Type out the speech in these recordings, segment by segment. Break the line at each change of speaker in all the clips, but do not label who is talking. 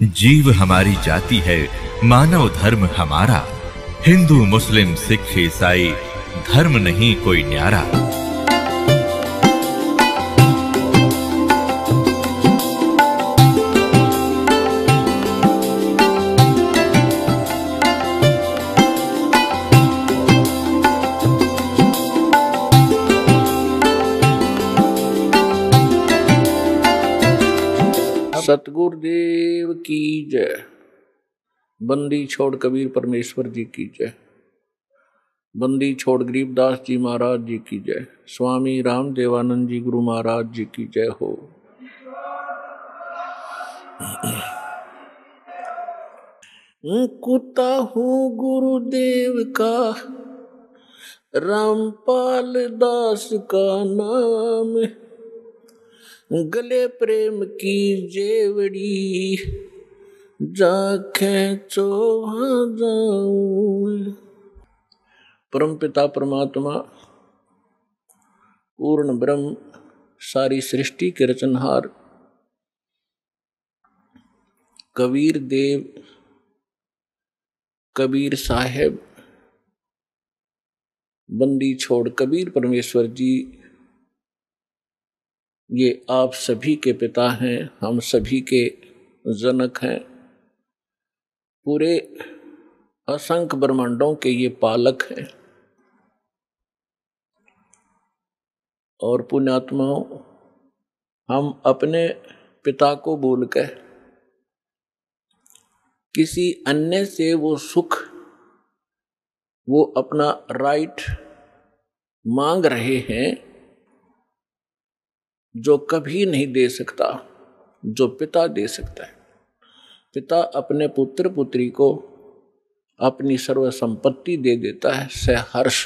जीव हमारी जाति है, मानव धर्म हमारा। हिंदू मुस्लिम सिख ईसाई धर्म नहीं कोई न्यारा।
सतगुरुदेव की जय। बंदी छोड़ कबीर परमेश्वर जी की जय। बंदी छोड़ गरीबदास जी महाराज जी की जय। स्वामी राम देवानंद जी गुरु महाराज जी की जय हो। कुत्ता हूँ गुरुदेव का, रामपाल दास का नाम, गले प्रेम की जेवड़ी, जा खेचो वहाँ जाऊं। परम पिता परमात्मा पूर्ण ब्रह्म सारी सृष्टि के रचनहार कबीर देव कबीर साहेब बंदी छोड़ कबीर परमेश्वर जी, ये आप सभी के पिता हैं, हम सभी के जनक हैं, पूरे असंख्य ब्रह्मांडों के ये पालक हैं। और पुण्यात्माओं, हम अपने पिता को भूलकर किसी अन्य से वो सुख, वो अपना राइट मांग रहे हैं जो कभी नहीं दे सकता, जो पिता दे सकता है। पिता अपने पुत्र पुत्री को अपनी सर्व संपत्ति दे देता है सहर्ष।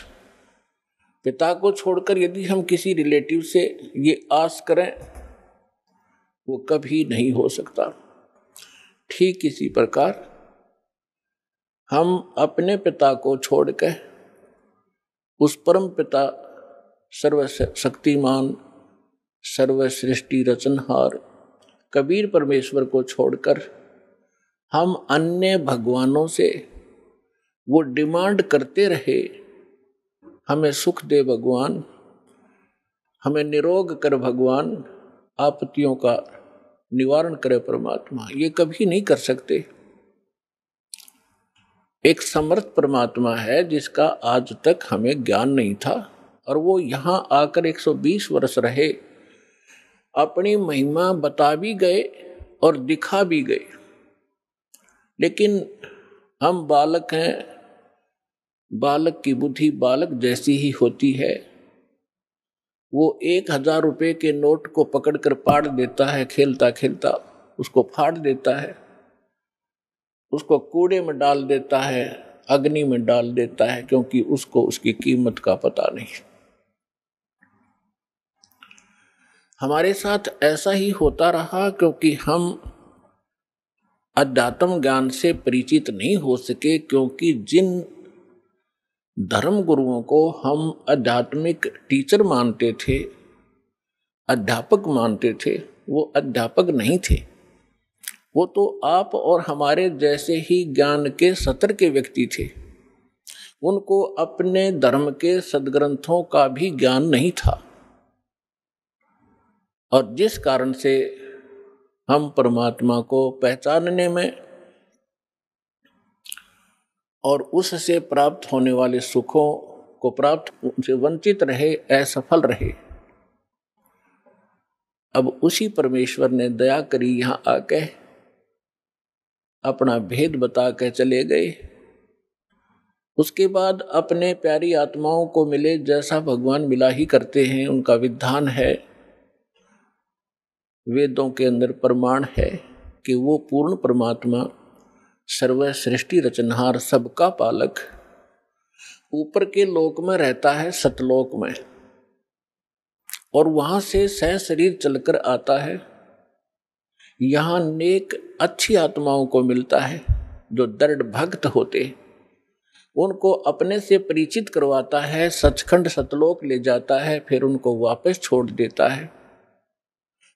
पिता को छोड़कर यदि हम किसी रिलेटिव से ये आस करें, वो कभी नहीं हो सकता। ठीक इसी प्रकार हम अपने पिता को छोड़कर उस परम पिता सर्वशक्तिमान सर्वसृष्टि रचनहार कबीर परमेश्वर को छोड़कर हम अन्य भगवानों से वो डिमांड करते रहे, हमें सुख दे भगवान, हमें निरोग कर भगवान, आपत्तियों का निवारण करे परमात्मा, ये कभी नहीं कर सकते। एक समर्थ परमात्मा है जिसका आज तक हमें ज्ञान नहीं था, और वो यहाँ आकर 120 वर्ष रहे, अपनी महिमा बता भी गए और दिखा भी गए। लेकिन हम बालक हैं, बालक की बुद्धि बालक जैसी ही होती है। वो 1000 रुपये के नोट को पकड़कर पाड़ देता है, खेलता खेलता उसको फाड़ देता है, उसको कूड़े में डाल देता है, अग्नि में डाल देता है, क्योंकि उसको उसकी कीमत का पता नहीं। हमारे साथ ऐसा ही होता रहा, क्योंकि हम अध्यात्म ज्ञान से परिचित नहीं हो सके, क्योंकि जिन धर्म गुरुओं को हम आध्यात्मिक टीचर मानते थे, अध्यापक मानते थे, वो अध्यापक नहीं थे। वो तो आप और हमारे जैसे ही ज्ञान के सतर के व्यक्ति थे। उनको अपने धर्म के सद्ग्रंथों का भी ज्ञान नहीं था, और जिस कारण से हम परमात्मा को पहचानने में और उससे प्राप्त होने वाले सुखों को प्राप्त से वंचित रहे, असफल रहे। अब उसी परमेश्वर ने दया करी, यहाँ आके अपना भेद बता के चले गए। उसके बाद अपने प्यारी आत्माओं को मिले, जैसा भगवान मिला ही करते हैं, उनका विधान है। वेदों के अंदर प्रमाण है कि वो पूर्ण परमात्मा सर्व सृष्टि रचनहार सबका पालक ऊपर के लोक में रहता है, सतलोक में, और वहां से सह शरीर चलकर आता है। यहाँ नेक अच्छी आत्माओं को मिलता है जो दृढ़ भक्त होते, उनको अपने से परिचित करवाता है, सचखंड सतलोक ले जाता है, फिर उनको वापस छोड़ देता है।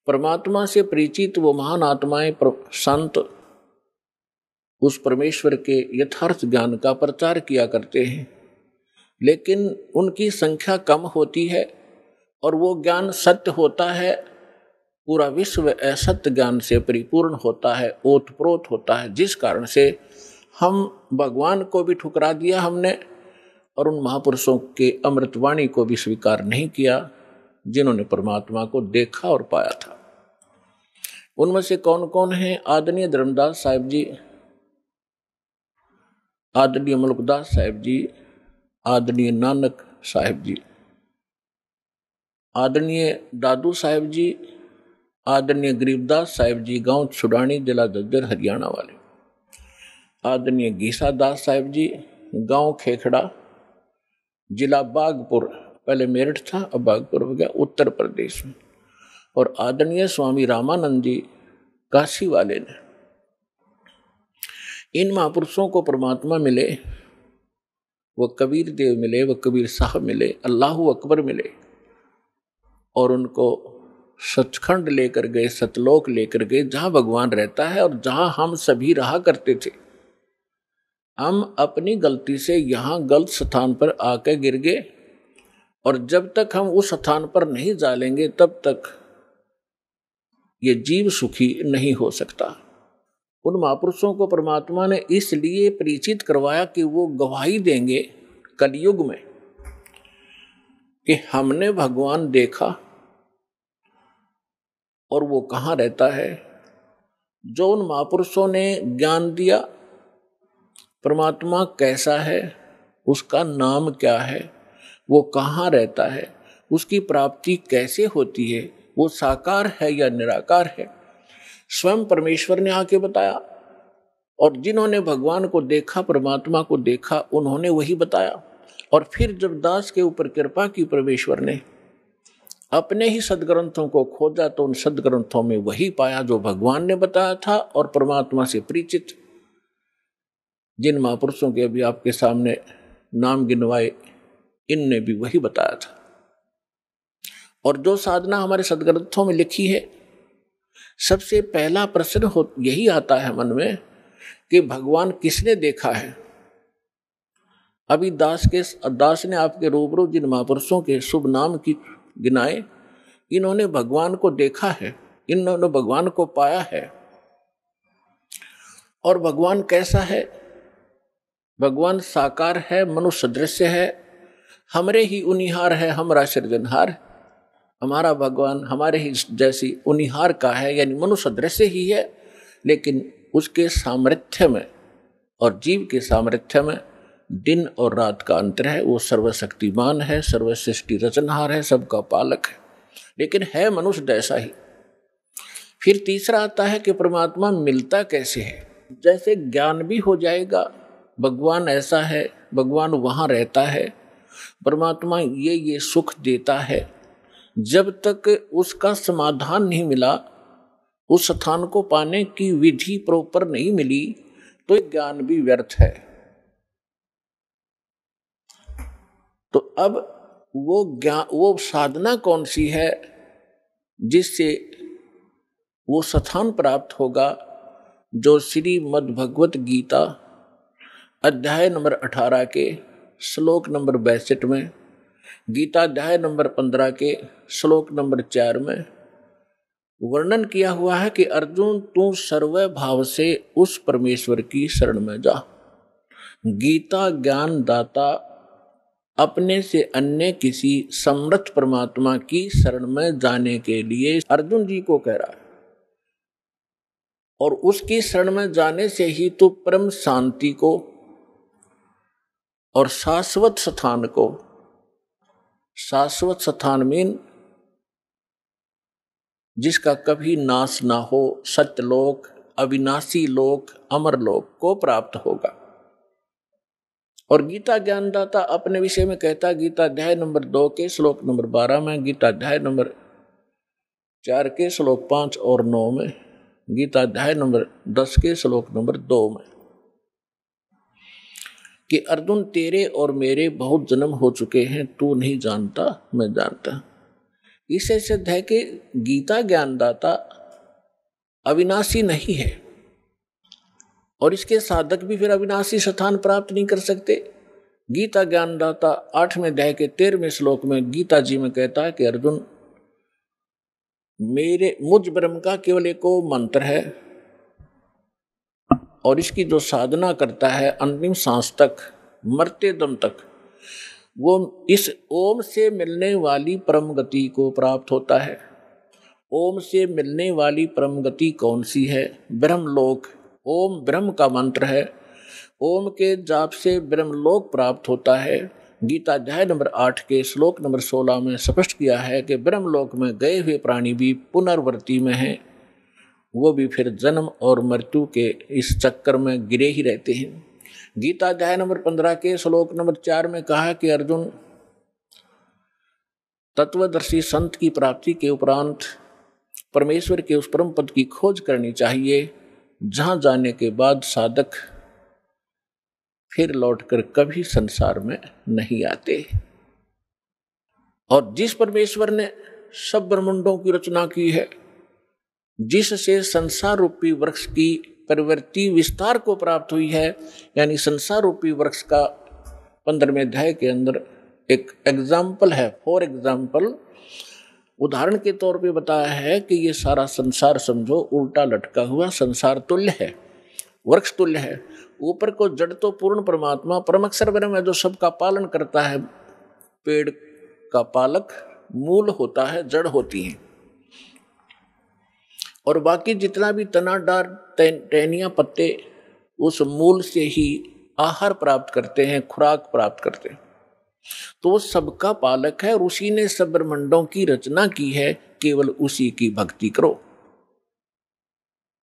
परमात्मा से परिचित वो महान आत्माएं संत उस परमेश्वर के यथार्थ ज्ञान का प्रचार किया करते हैं, लेकिन उनकी संख्या कम होती है और वो ज्ञान सत्य होता है। पूरा विश्व असत्य ज्ञान से परिपूर्ण होता है, ओतप्रोत होता है, जिस कारण से हम भगवान को भी ठुकरा दिया हमने और उन महापुरुषों के अमृतवाणी को भी स्वीकार नहीं किया जिन्होंने परमात्मा को देखा और पाया था। उनमें से कौन कौन है? आदरणीय धर्मदास साहिब जी, आदरणीय मुल्कदास साहिब जी, आदरणीय नानक साहिब जी, आदरणीय दादू साहिब जी, आदरणीय गरीबदास साहिब जी, गांव छुड़ानी, जिला झज्जर, हरियाणा वाले, आदरणीय गीसा दास साहिब जी, गांव खेखड़ा, जिला बागपुर, पहले मेरठ था अब बागपुर हो गया, उत्तर प्रदेश में, और आदरणीय स्वामी रामानंद जी, काशी वाले ने। इन महापुरुषों को परमात्मा मिले, वो कबीर देव मिले, वो कबीर साहब मिले, अल्लाहू अकबर मिले, और उनको सचखंड लेकर गए, सतलोक लेकर गए, जहां भगवान रहता है और जहां हम सभी रहा करते थे। हम अपनी गलती से यहाँ गलत स्थान पर आकर गिर गए, और जब तक हम उस स्थान पर नहीं जालेंगे तब तक ये जीव सुखी नहीं हो सकता। उन महापुरुषों को परमात्मा ने इसलिए परिचित करवाया कि वो गवाही देंगे कलयुग में कि हमने भगवान देखा और वो कहाँ रहता है। जो उन महापुरुषों ने ज्ञान दिया, परमात्मा कैसा है, उसका नाम क्या है, वो कहाँ रहता है, उसकी प्राप्ति कैसे होती है, वो साकार है या निराकार है, स्वयं परमेश्वर ने आके बताया। और जिन्होंने भगवान को देखा, परमात्मा को देखा, उन्होंने वही बताया। और फिर जब दास के ऊपर कृपा की परमेश्वर ने, अपने ही सदग्रंथों को खोजा तो उन सदग्रंथों में वही पाया जो भगवान ने बताया था। और परमात्मा से परिचित जिन महापुरुषों के अभी आपके सामने नाम गिनवाए, इनने भी वही बताया था। और जो साधना हमारे सदग्रंथों में लिखी है, सबसे पहला प्रश्न यही आता है मन में कि भगवान किसने देखा है। अभी दास ने आपके रूबरू जिन महापुरुषों के शुभ नाम की गिनाए, इन्होंने भगवान को देखा है, इन्होंने भगवान को पाया है। और भगवान कैसा है? भगवान साकार है, मनुष्य दृश्य है, हमरे ही उनिहार है, हमारा सृजनहार। हमारा भगवान हमारे ही जैसी उनिहार का है, यानी मनुष्य दृश्य ही है, लेकिन उसके सामर्थ्य में और जीव के सामर्थ्य में दिन और रात का अंतर है। वो सर्वशक्तिमान है, सर्वसृष्टि रचनहार है, सबका पालक है, लेकिन है मनुष्य जैसा ही। फिर तीसरा आता है कि परमात्मा मिलता कैसे है। जैसे ज्ञान भी हो जाएगा, भगवान ऐसा है, भगवान वहाँ रहता है, परमात्मा ये सुख देता है, जब तक उसका समाधान नहीं मिला, उस स्थान को पाने की विधि प्रॉपर नहीं मिली, तो ज्ञान भी व्यर्थ है। तो अब वो साधना कौन सी है जिससे वो स्थान प्राप्त होगा, जो श्रीमद् भगवत गीता अध्याय नंबर 18 के श्लोक नंबर 62 में, गीता अध्याय नंबर 15 के श्लोक नंबर 4 में वर्णन किया हुआ है कि अर्जुन तू सर्व भाव से उस परमेश्वर की शरण में जा। गीता ज्ञान दाता अपने से अन्य किसी समर्थ परमात्मा की शरण में जाने के लिए अर्जुन जी को कह रहा है, और उसकी शरण में जाने से ही तो परम शांति को और शाश्वत स्थान को, शाश्वत स्थान मीन जिसका कभी नाश ना हो, सत्यलोक, अविनाशी लोक, अमर लोक को प्राप्त होगा। और गीता ज्ञानदाता अपने विषय में कहता, गीता अध्याय नंबर 2 के श्लोक नंबर 12 में, गीता अध्याय नंबर 4 के श्लोक 5 और 9 में, गीता अध्याय नंबर 10 के श्लोक नंबर 2 में, कि अर्जुन तेरे और मेरे बहुत जन्म हो चुके हैं, तू नहीं जानता, मैं जानता। इससे सिद्ध है कि गीता ज्ञानदाता अविनाशी नहीं है, और इसके साधक भी फिर अविनाशी स्थान प्राप्त नहीं कर सकते। गीता ज्ञानदाता 8वें अध्याय के 13वें श्लोक में गीता जी में कहता है कि अर्जुन, मुझ ब्रह्म का केवल एक मंत्र है और इसकी जो साधना करता है अंतिम सांस तक, मरते दम तक, वो इस ओम से मिलने वाली परम गति को प्राप्त होता है। ओम से मिलने वाली परम गति कौन सी है? ब्रह्मलोक। ओम ब्रह्म का मंत्र है। ओम के जाप से ब्रह्मलोक प्राप्त होता है। गीता अध्याय नंबर 8 के श्लोक नंबर 16 में स्पष्ट किया है कि ब्रह्मलोक में गए हुए प्राणी भी पुनर्वृत्ति में हैं, वो भी फिर जन्म और मृत्यु के इस चक्कर में गिरे ही रहते हैं। गीता अध्याय नंबर 15 के श्लोक नंबर 4 में कहा कि अर्जुन, तत्वदर्शी संत की प्राप्ति के उपरांत परमेश्वर के उस परम पद की खोज करनी चाहिए, जहां जाने के बाद साधक फिर लौटकर कभी संसार में नहीं आते। और जिस परमेश्वर ने सब ब्रह्मांडों की रचना की है, जिससे संसार रूपी वृक्ष की प्रवृत्ति विस्तार को प्राप्त हुई है, यानी संसार रूपी वृक्ष का 15वें अध्याय के अंदर एक एग्जाम्पल है, फॉर एग्जाम्पल, उदाहरण के तौर पे बताया है कि ये सारा संसार समझो उल्टा लटका हुआ संसार तुल्य है, वृक्ष तुल्य है। ऊपर को जड़ तो पूर्ण परमात्मा परम अक्षर ब्रह्म है जो सबका पालन करता है। पेड़ का पालक मूल होता है, जड़ होती है, और बाकी जितना भी तना डार टहनियां पत्ते उस मूल से ही आहार प्राप्त करते हैं, खुराक प्राप्त करते हैं। तो वो सबका पालक है और उसी ने सब ब्रह्मांडों की रचना की है, केवल उसी की भक्ति करो।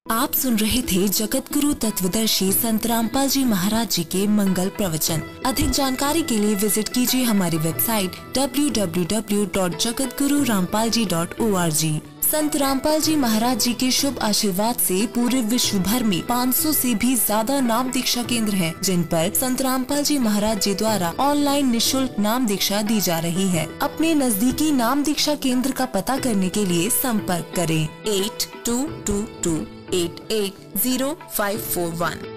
आप सुन रहे थे जगत गुरु तत्वदर्शी संत रामपाल जी महाराज जी के मंगल प्रवचन। अधिक जानकारी के लिए विजिट कीजिए हमारी वेबसाइट www.jagatgururampalji.org। संत रामपाल जी महाराज जी के शुभ आशीर्वाद से पूरे विश्व भर में 500 से भी ज्यादा नाम दीक्षा केंद्र हैं, जिन पर संत रामपाल जी महाराज जी द्वारा ऑनलाइन निःशुल्क नाम दीक्षा दी जा रही है। अपने नजदीकी नाम दीक्षा केंद्र का पता करने के लिए संपर्क करें 8222880541।